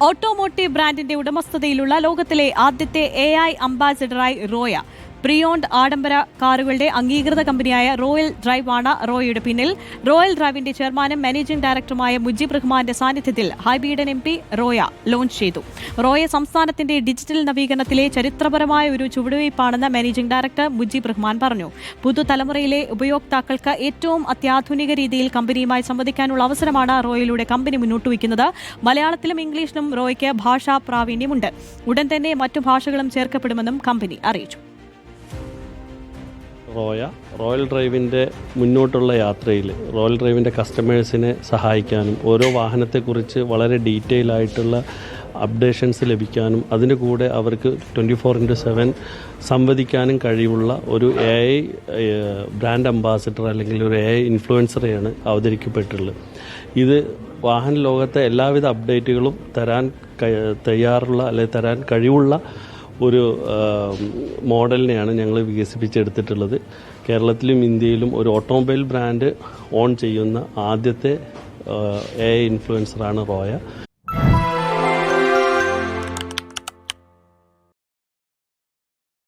Automotive ബ്രാൻഡിന്റെ ഉടമസ്ഥതയിലുള്ള ലോകത്തിലെ ആദ്യത്തെ AI അംബാസിഡറായി റോയ. പ്രിയോണ്ട് ആഡംബര കാറുകളുടെ അംഗീകൃത കമ്പനിയായ റോയൽ ഡ്രൈവ് ആണ് റോയയുടെ പിന്നിൽ. റോയൽ ഡ്രൈവിന്റെ ചെയർമാനും മാനേജിംഗ് ഡയറക്ടറുമായ മുജീബ് റഹ്മാന്റെ സാന്നിധ്യത്തിൽ ഹൈബീഡൻ MP റോയ ലോഞ്ച് ചെയ്തു. റോയ സംസ്ഥാനത്തിന്റെ ഡിജിറ്റൽ നവീകരണത്തിലെ ചരിത്രപരമായ ഒരു ചുവടുവയ്പ്പാണെന്ന് മാനേജിംഗ് ഡയറക്ടർ മുജീബ് റഹ്മാൻ പറഞ്ഞു. പുതുതലമുറയിലെ ഉപയോക്താക്കൾക്ക് ഏറ്റവും അത്യാധുനിക രീതിയിൽ കമ്പനിയുമായി സംവദിക്കാനുള്ള അവസരമാണ് റോയയിലൂടെ കമ്പനി മുന്നോട്ട് വയ്ക്കുന്നത്. മലയാളത്തിലും ഇംഗ്ലീഷിലും റോയയ്ക്ക് ഭാഷാ പ്രാവീണ്യമുണ്ട്. ഉടൻ തന്നെ മറ്റു ഭാഷകളും ചേർക്കപ്പെടുമെന്നും കമ്പനി അറിയിച്ചു. റോയൽ ഡ്രൈവിൻ്റെ മുന്നോട്ടുള്ള യാത്രയിൽ റോയൽ ഡ്രൈവിൻ്റെ കസ്റ്റമേഴ്സിനെ സഹായിക്കാനും ഓരോ വാഹനത്തെക്കുറിച്ച് വളരെ ഡീറ്റെയിൽ ആയിട്ടുള്ള അപ്ഡേഷൻസ് ലഭിക്കാനും അതിൻ്റെ കൂടെ അവർക്ക് 24/7 സംവദിക്കാനും കഴിവുള്ള ഒരു AI ബ്രാൻഡ് അംബാസിഡർ അല്ലെങ്കിൽ ഒരു AI ഇൻഫ്ലുവൻസറെയാണ് അവതരിക്കപ്പെട്ടുള്ളത്. ഇത് വാഹന ലോകത്തെ എല്ലാവിധ അപ്ഡേറ്റുകളും തരാൻ തയ്യാറുള്ള അല്ലെങ്കിൽ തരാൻ കഴിവുള്ള ഒരു മോഡലിനെയാണ് ഞങ്ങൾ വികസിപ്പിച്ചെടുത്തിട്ടുള്ളത്. കേരളത്തിലും ഇന്ത്യയിലും ഒരു ഓട്ടോമൊബൈൽ ബ്രാൻഡ് ഓൺ ചെയ്യുന്ന ആദ്യത്തെ AI ഇൻഫ്ലുവൻസറാണ് റോയ.